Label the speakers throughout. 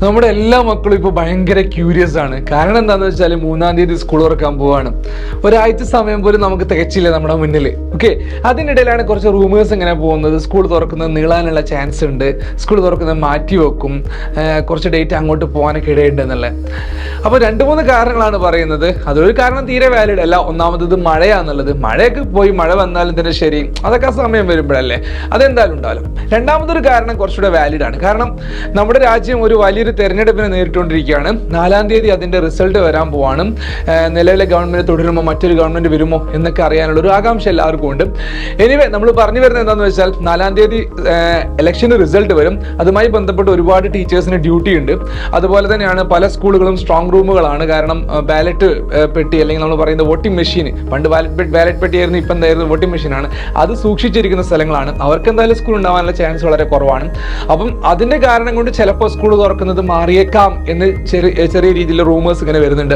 Speaker 1: നമ്മുടെ എല്ലാ മക്കളും ഇപ്പോൾ ഭയങ്കര ക്യൂരിയസ് ആണ്. കാരണം എന്താണെന്ന് വെച്ചാൽ 3-ാം തീയതി സ്കൂൾ തുറക്കാൻ പോവാണ്. ഒരാഴ്ച സമയം പോലും നമുക്ക് തികച്ചില്ല നമ്മുടെ മുന്നിൽ. ഓക്കെ, അതിനിടയിലാണ് കുറച്ച് റൂമേഴ്സ് ഇങ്ങനെ പോകുന്നത്. സ്കൂൾ തുറക്കുന്നത് നീളാനുള്ള ചാൻസ് ഉണ്ട്, സ്കൂൾ തുറക്കുന്നത് മാറ്റി വെക്കും, കുറച്ച് ഡേറ്റ് അങ്ങോട്ട് പോകാനൊക്കെ ഇടയുണ്ട് എന്നുള്ളത്. അപ്പോൾ 2-3 കാരണങ്ങളാണ് പറയുന്നത്. അതൊരു കാരണം തീരെ വാലിഡ് അല്ല. ഒന്നാമത് മഴയാന്നുള്ളത്. മഴയൊക്കെ പോയി മഴ വന്നാലും തന്നെ ശരി, അതൊക്കെ ആ സമയം വരുമ്പോഴല്ലേ, അതെന്തായാലും ഉണ്ടാവില്ല. രണ്ടാമതൊരു കാരണം കുറച്ചുകൂടെ വാലിഡ് ആണ്. കാരണം നമ്മുടെ രാജ്യം ഒരു വലിയൊരു തെരഞ്ഞെടുപ്പിനെ നേരിട്ടുകൊണ്ടിരിക്കുകയാണ്. 4-ാം തീയതി അതിന്റെ റിസൾട്ട് വരാൻ പോവാണ്. നിലവിലെ ഗവൺമെന്റ് തുടരുമോ, മറ്റൊരു ഗവൺമെന്റ് വരുമോ എന്നൊക്കെ അറിയാനുള്ള ഒരു ആകാംക്ഷ എല്ലാവർക്കും ഉണ്ട്. എനിവേ, നമ്മൾ പറഞ്ഞു വരുന്നത് എന്താണെന്ന് വെച്ചാൽ 4-ാം തീയതി ഇലക്ഷന് റിസൾട്ട് വരും. അതുമായി ബന്ധപ്പെട്ട് ഒരുപാട് ടീച്ചേഴ്സിന് ഡ്യൂട്ടി ഉണ്ട്. അതുപോലെ തന്നെയാണ് പല സ്കൂളുകളും സ്ട്രോങ് റൂമുകളാണ്. കാരണം ബാലറ്റ് പെട്ടി, അല്ലെങ്കിൽ നമ്മൾ പറയുന്ന വോട്ടിംഗ് മെഷീൻ, പണ്ട് ബാലറ്റ് പെട്ടിയായിരുന്നു, ഇപ്പം എന്തായിരുന്നു വോട്ടിംഗ് മെഷീനാണ്, അത് സൂക്ഷിച്ചിരിക്കുന്ന സ്ഥലങ്ങളാണ്. അവർക്ക് എന്തായാലും സ്കൂൾ ഉണ്ടാവാനുള്ള ചാൻസ് വളരെ കുറവാണ്. അപ്പം അതിന്റെ കാരണം കൊണ്ട് ചിലപ്പോൾ സ്കൂൾ തുറക്കുന്നത് മാറിയേക്കാം എന്ന് ചെറിയ രീതിയിലുള്ള റൂമേഴ്സ് ഇങ്ങനെ വരുന്നുണ്ട്.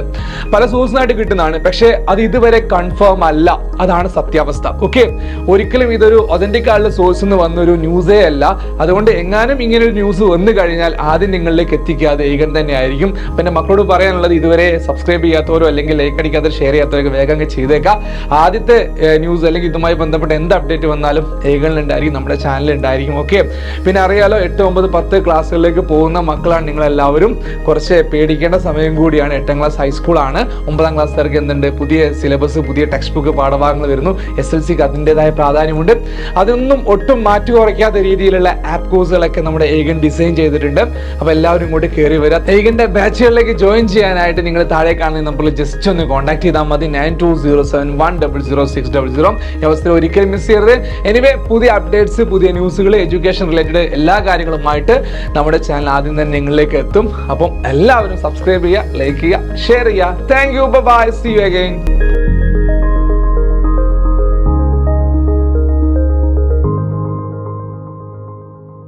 Speaker 1: പല സോഴ്സിനായിട്ട് കിട്ടുന്നതാണ്, പക്ഷേ അത് ഇതുവരെ കൺഫേം അല്ല. അതാണ് സത്യാവസ്ഥ. ഓക്കെ, ഒരിക്കലും ഇതൊരു ഒതന്റിക് ആയുള്ള സോഴ്സ് നിന്ന് വന്നൊരു ന്യൂസേ അല്ല. അതുകൊണ്ട് എങ്ങാനും ഇങ്ങനെ ഒരു ന്യൂസ് വന്നു കഴിഞ്ഞാൽ ആദ്യം നിങ്ങളിലേക്ക് എത്തിക്കാതെ ഏകൻ തന്നെ ആയിരിക്കും. പിന്നെ മക്കളോട് പറയാനുള്ളത്, ഇതുവരെ സബ്സ്ക്രൈബ് ചെയ്യാത്തവരോ അല്ലെങ്കിൽ ലൈക്ക് അടിക്കാത്തവർ ഷെയർ ചെയ്യാത്തവരൊക്കെ വേഗം ചെയ്തേക്കാം. ആദ്യത്തെ ന്യൂസ് അല്ലെങ്കിൽ ഇതുമായി ബന്ധപ്പെട്ട എന്ത് അപ്ഡേറ്റ് വന്നാലും ഏകനിലുണ്ടായിരിക്കും, നമ്മുടെ ചാനലിൽ ഉണ്ടായിരിക്കും. ഓക്കെ, പിന്നെ അറിയാലോ, 8, 9, 10 ക്ലാസ്സുകളിലേക്ക് പോകുന്ന മക്കളാണ് നിങ്ങളെല്ലാവരും. കുറച്ച് പേടിക്കേണ്ട സമയം കൂടിയാണ്. 8ാം ക്ലാസ് ഹൈസ്കൂളാണ്. 9ാം ക്ലാസ്സുകാർക്ക് എന്തുണ്ട്, പുതിയ സിലബസ്, പുതിയ ടെക്സ്റ്റ് ബുക്ക്, പാഠഭാഗങ്ങൾ വരുന്നു. SLCക്ക് അതിൻ്റെതായ പ്രാധാന്യമുണ്ട്. അതൊന്നും ഒട്ടും മാറ്റി കുറയ്ക്കാത്ത രീതിയിലുള്ള ആപ്പ് കോഴ്സുകളൊക്കെ നമ്മുടെ ഏകൻ ഡിസൈൻ ചെയ്തിട്ടുണ്ട്. അപ്പോൾ എല്ലാവരും ഇങ്ങോട്ട് കയറി വരിക. ഏകന്റെ ബാച്ചുകളിലേക്ക് ജോയിൻ ചെയ്യാനായിട്ട് നിങ്ങൾ താഴെ കാണുന്ന നമ്പറിൽ ജസ്റ്റ് ഒന്ന് കോൺടാക്ട് ചെയ്താൽ മതി. 9207100600. ഈ അവസരം ഒരിക്കലും മിസ് ചെയ്യരുത്. എനിവേ, പുതിയ അപ്ഡേറ്റ്സ്, പുതിയ ന്യൂസുകൾ, എഡ്യൂക്കേഷൻ റിലേറ്റഡ് എല്ലാ കാര്യങ്ങളുമായിട്ട് നമ്മുടെ ചാനൽ ആദ്യം തന്നെ നിങ്ങളിലേക്ക് എത്തും. അപ്പം എല്ലാവരും സബ്സ്ക്രൈബ് ചെയ്യുക, ലൈക്ക് ചെയ്യുക, ഷെയർ ചെയ്യുക. Thank you, bye, see you again.